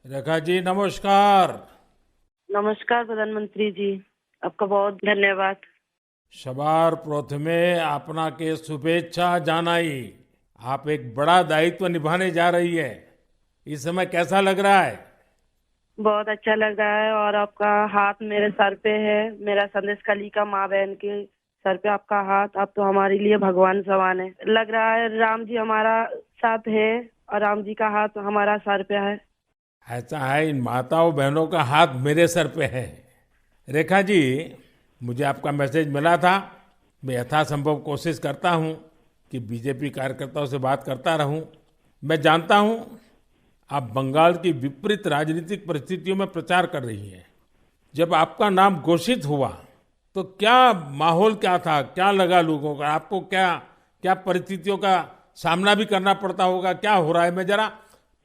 रेखा जी नमस्कार। नमस्कार प्रधानमंत्री जी। आपका बहुत धन्यवाद। सबार प्रथमे आपनाके शुभेच्छा जानाई। आप एक बड़ा दायित्व निभाने जा रही है। इस समय कैसा लग रहा है? बहुत अच्छा लग रहा है और आपका हाथ मेरे सर पे है। मेरा संदेश कली का माँ बहन के सर पे आपका हाथ। आप तो हमारे लिए भगवान समान है। लग रहा है राम जी हमारा साथ है और राम जी का हाथ हमारा सर पे है। ऐसा है, इन माताओं बहनों का हाथ मेरे सर पे है। रेखा जी, मुझे आपका मैसेज मिला था। मैं यथासंभव कोशिश करता हूं कि बीजेपी कार्यकर्ताओं से बात करता रहूं। मैं जानता हूं आप बंगाल की विपरीत राजनीतिक परिस्थितियों में प्रचार कर रही हैं। जब आपका नाम घोषित हुआ तो क्या माहौल क्या था, क्या लगा लोगों का? आपको क्या क्या परिस्थितियों का सामना भी करना पड़ता होगा? क्या हो रहा है, मैं जरा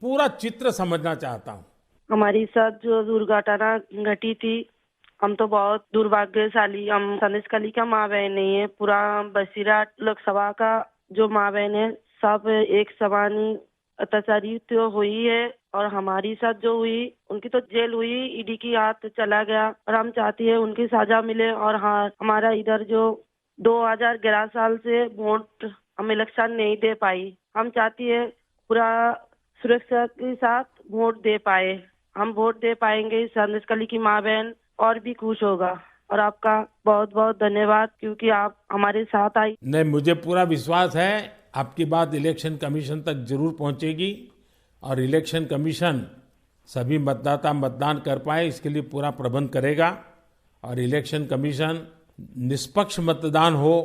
पूरा चित्र समझना चाहता हूँ। हमारी साथ जो दुर्घटना घटी थी, हम तो बहुत दुर्भाग्यशाली। हम संदेश कली का माँ बहन नहीं है, पूरा बसीरा लोकसभा का जो माँ बहन है सब एक समान ही अत्याचारी तो हुई है। और हमारी साथ जो हुई उनकी तो जेल हुई, ईडी की हाथ चला गया और हम चाहती है उनकी सजा मिले। और हाँ, हमारा इधर जो 2011 साल से वोट हम इलेक्शन नहीं दे पाई, हम चाहती है पूरा सुरक्षा के साथ वोट दे पाए। हम वोट दे पाएंगे, संदेश कली की माँ बहन और भी खुश होगा। और आपका बहुत बहुत धन्यवाद क्योंकि आप हमारे साथ आई। नहीं, मुझे पूरा विश्वास है आपकी बात इलेक्शन कमीशन तक जरूर पहुंचेगी और इलेक्शन कमीशन सभी मतदाता मतदान कर पाए इसके लिए पूरा प्रबंध करेगा। और इलेक्शन कमीशन निष्पक्ष मतदान हो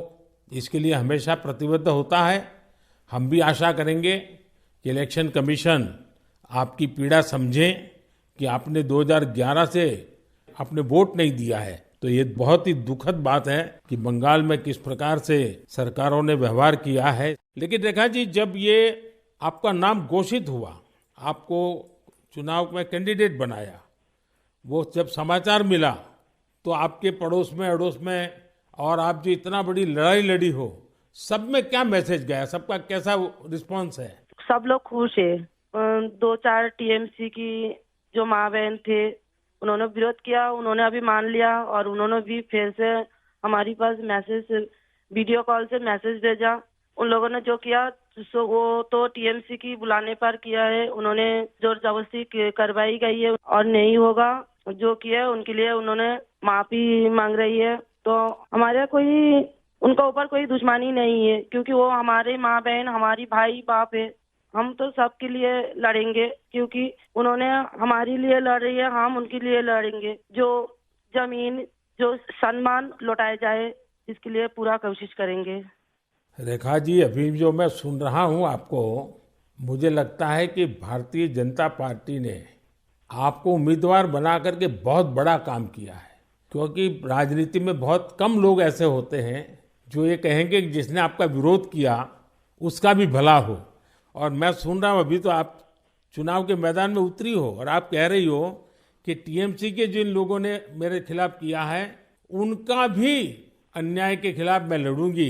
इसके लिए हमेशा प्रतिबद्ध होता है। हम भी आशा करेंगे कि इलेक्शन कमीशन आपकी पीड़ा समझे कि आपने 2011 से आपने वोट नहीं दिया है। तो ये बहुत ही दुखद बात है कि बंगाल में किस प्रकार से सरकारों ने व्यवहार किया है। लेकिन रेखा जी, जब ये आपका नाम घोषित हुआ, आपको चुनाव में कैंडिडेट बनाया, वो जब समाचार मिला तो आपके पड़ोस में अड़ोस में और आप जो इतना बड़ी लड़ाई लड़ी हो, सब में क्या मैसेज गया? सबका कैसा रिस्पांस है? सब लोग खुश है। दो चार टीएमसी की जो माँ बहन थे उन्होंने विरोध किया, उन्होंने अभी मान लिया और उन्होंने भी फिर से हमारे पास मैसेज, वीडियो कॉल से मैसेज भेजा। उन लोगों ने जो किया सो वो तो टीएमसी की बुलाने पर किया है। उन्होंने जोर जबरदस्ती करवाई गई है और नहीं होगा जो किया है उनके लिए उन्होंने माफी मांग रही है। तो हमारे कोई उनका ऊपर कोई दुश्मनी नहीं है क्योंकि वो हमारे माँ बहन हमारी भाई बाप है। हम तो सबके लिए लड़ेंगे क्योंकि उन्होंने हमारे लिए लड़ रही है, हम उनके लिए लड़ेंगे। जो जमीन, जो सम्मान लौटाया जाए इसके लिए पूरा कोशिश करेंगे। रेखा जी, अभी जो मैं सुन रहा हूं आपको, मुझे लगता है कि भारतीय जनता पार्टी ने आपको उम्मीदवार बना करके बहुत बड़ा काम किया है। क्योंकि राजनीति में बहुत कम लोग ऐसे होते हैं जो ये कहेंगे कि जिसने आपका विरोध किया उसका भी भला हो। और मैं सुन रहा हूं अभी तो आप चुनाव के मैदान में उतरी हो और आप कह रही हो कि टीएमसी के जिन लोगों ने मेरे खिलाफ किया है उनका भी अन्याय के खिलाफ मैं लड़ूंगी।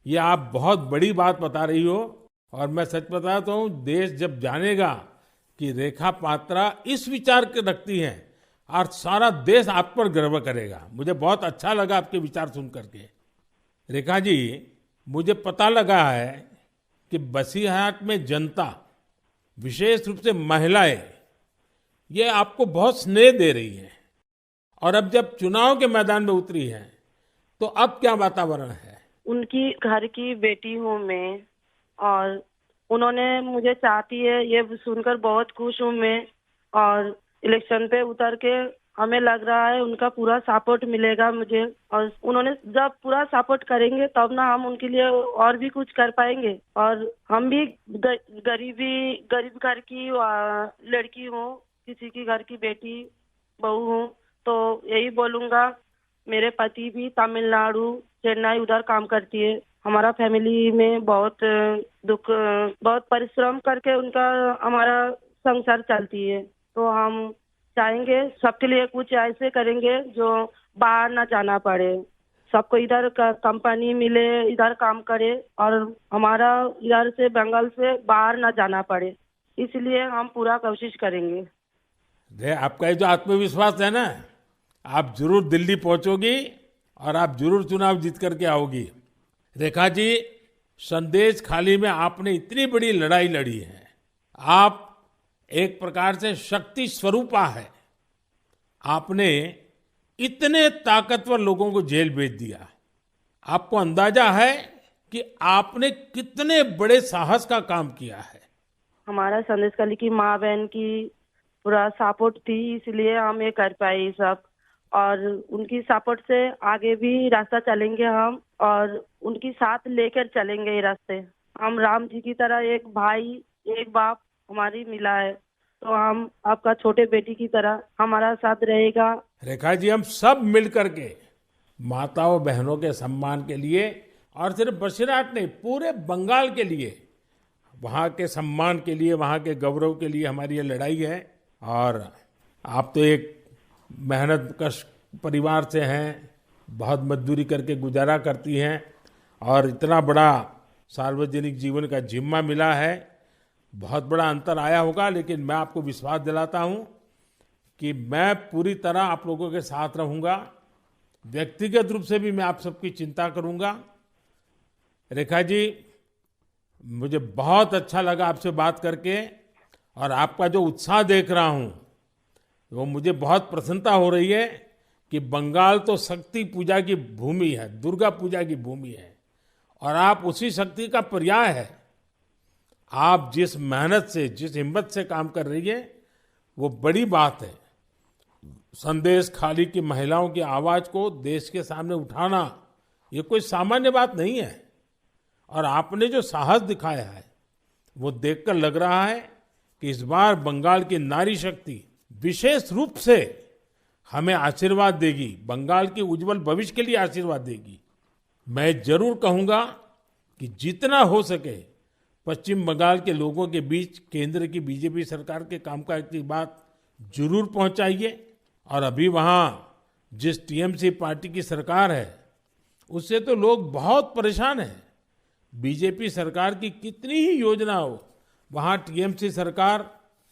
ये आप बहुत बड़ी बात बता रही हो। और मैं सच बताता हूँ, देश जब जानेगा कि रेखा पात्रा इस विचार के रखती हैं और सारा देश आप पर गर्व करेगा। मुझे बहुत अच्छा लगा आपके विचार सुन करके। रेखा जी, मुझे पता लगा है कि बसीरहाट में जनता, विशेष रूप से महिलाएं, ये आपको बहुत स्नेह दे रही हैं। और अब जब चुनाव के मैदान में उतरी हैं तो अब क्या वातावरण है? उनकी घर की बेटी हूँ मैं और उन्होंने मुझे चाहती है ये सुनकर बहुत खुश हूँ मैं। और इलेक्शन पे उतर के हमें लग रहा है उनका पूरा सपोर्ट मिलेगा मुझे। और उन्होंने जब पूरा सपोर्ट करेंगे तब ना हम उनके लिए और भी कुछ कर पाएंगे। और हम भी गरीब घर की लड़की हूँ, किसी की घर की बेटी बहू हूँ। तो यही बोलूंगा, मेरे पति भी तमिलनाडु चेन्नई उधर काम करती है। हमारा फैमिली में बहुत दुख, बहुत परिश्रम करके उनका हमारा संसार चलती है। तो हम चाहेंगे सबके लिए कुछ ऐसे करेंगे जो बाहर ना जाना पड़े, सबको इधर का कंपनी मिले, इधर काम करे और हमारा इधर से बंगाल से बाहर ना जाना पड़े। इसलिए हम पूरा कोशिश करेंगे। आपका ये जो आत्मविश्वास है ना, आप जरूर दिल्ली पहुंचोगी और आप जरूर चुनाव जीत करके आओगी। रेखा जी, संदेश खाली में आपने इतनी बड़ी लड़ाई लड़ी है। आप एक प्रकार से शक्ति स्वरूपा है। आपने इतने ताकतवर लोगों को जेल भेज दिया। आपको अंदाजा है कि आपने कितने बड़े साहस का काम किया है। हमारा संदेश खाली की माँ बहन की पूरा सपोर्ट थी, इसलिए हम ये कर पाए ये सब। और उनकी सपोर्ट से आगे भी रास्ता चलेंगे हम, और उनकी साथ लेकर चलेंगे ये रास्ते। हम राम जी की तरह एक भाई एक बाप हमारी मिला है, तो हम आपका छोटे बेटी की तरह हमारा साथ रहेगा। रेखा जी, हम सब मिलकर के माताओं बहनों के सम्मान के लिए, और सिर्फ बसीरहाट नहीं, पूरे बंगाल के लिए, वहाँ के सम्मान के लिए, वहाँ के गौरव के लिए हमारी ये लड़ाई है। और आप तो एक मेहनत कश परिवार से हैं, बहुत मजदूरी करके गुजारा करती हैं, और इतना बड़ा सार्वजनिक जीवन का जिम्मा मिला है। बहुत बड़ा अंतर आया होगा, लेकिन मैं आपको विश्वास दिलाता हूं कि मैं पूरी तरह आप लोगों के साथ रहूंगा। व्यक्तिगत रूप से भी मैं आप सबकी चिंता करूंगा। रेखा जी, मुझे बहुत अच्छा लगा आपसे बात करके, और आपका जो उत्साह देख रहा हूं वो मुझे बहुत प्रसन्नता हो रही है कि बंगाल तो शक्ति पूजा की भूमि है, दुर्गा पूजा की भूमि है, और आप उसी शक्ति का पर्याय है। आप जिस मेहनत से, जिस हिम्मत से काम कर रही है, वो बड़ी बात है। संदेश खाली की महिलाओं की आवाज को देश के सामने उठाना, ये कोई सामान्य बात नहीं है। और आपने जो साहस दिखाया है, वो देखकर लग रहा है कि इस बार बंगाल की नारी शक्ति विशेष रूप से हमें आशीर्वाद देगी, बंगाल के उज्जवल भविष्य के लिए आशीर्वाद देगी। मैं जरूर कहूंगा कि जितना हो सके पश्चिम बंगाल के लोगों के बीच केंद्र की बीजेपी सरकार के कामकाज की बात जरूर पहुंचाइए। और अभी वहां जिस टीएमसी पार्टी की सरकार है, उससे तो लोग बहुत परेशान हैं। बीजेपी सरकार की कितनी ही योजना हो, वहां टीएमसी सरकार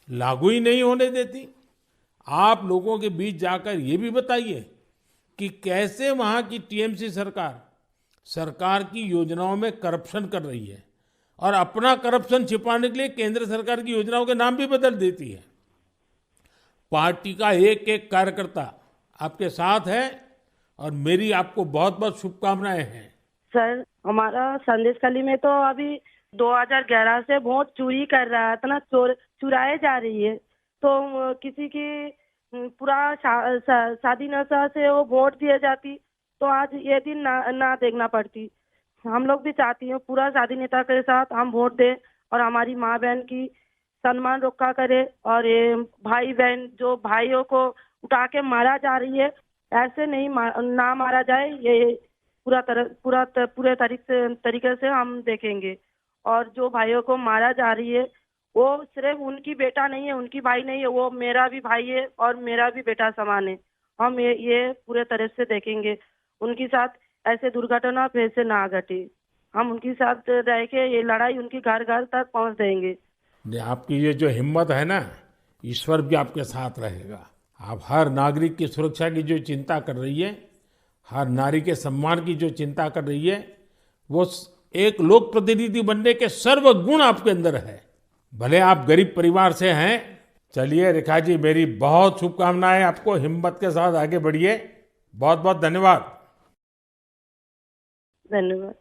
लागू ही नहीं होने देती। आप लोगों के बीच जाकर ये भी बताइए कि कैसे वहां की टीएमसी सरकार की योजनाओं में करप्शन कर रही है, और अपना करप्शन छिपाने के लिए केंद्र सरकार की योजनाओं के नाम भी बदल देती है। पार्टी का एक एक कार्यकर्ता आपके साथ है, और मेरी आपको बहुत बहुत शुभकामनाएं हैं। सर, हमारा संदेश खाली में तो अभी 2011 से वोट चोरी कर रहा था ना, चुराए जा रही है। तो किसी की पूरा शादी नशा से वो वोट दिए जाती, तो आज ये दिन ना देखना पड़ती। हम लोग भी चाहती हैं पूरा शादी नेता के साथ हम वोट दें, और हमारी माँ बहन की सम्मान रक्षा करे। और ये भाई बहन जो भाइयों को उठा के मारा जा रही है, ऐसे नहीं ना मारा जाए। ये पूरे तरीके से हम देखेंगे। और जो भाइयों को मारा जा रही है, वो सिर्फ उनकी बेटा नहीं है, उनकी भाई नहीं है, वो मेरा भी भाई है और मेरा भी बेटा समान है। हम ये पूरे तरह से देखेंगे। उनके साथ ऐसे दुर्घटना फिर से ना घटे। हम उनके साथ रह के ये लड़ाई उनकी घर घर तक पहुंच देंगे। आपकी ये जो हिम्मत है ना, ईश्वर भी आपके साथ रहेगा। आप हर नागरिक की सुरक्षा की जो चिंता कर रही है, हर नारी के सम्मान की जो चिंता कर रही है, वो एक लोक प्रतिनिधि बनने के सर्व गुण आपके अंदर है। भले आप गरीब परिवार से हैं। चलिए रेखा जी, मेरी बहुत शुभकामनाएं आपको। हिम्मत के साथ आगे बढ़िए। बहुत बहुत धन्यवाद। धन्यवाद।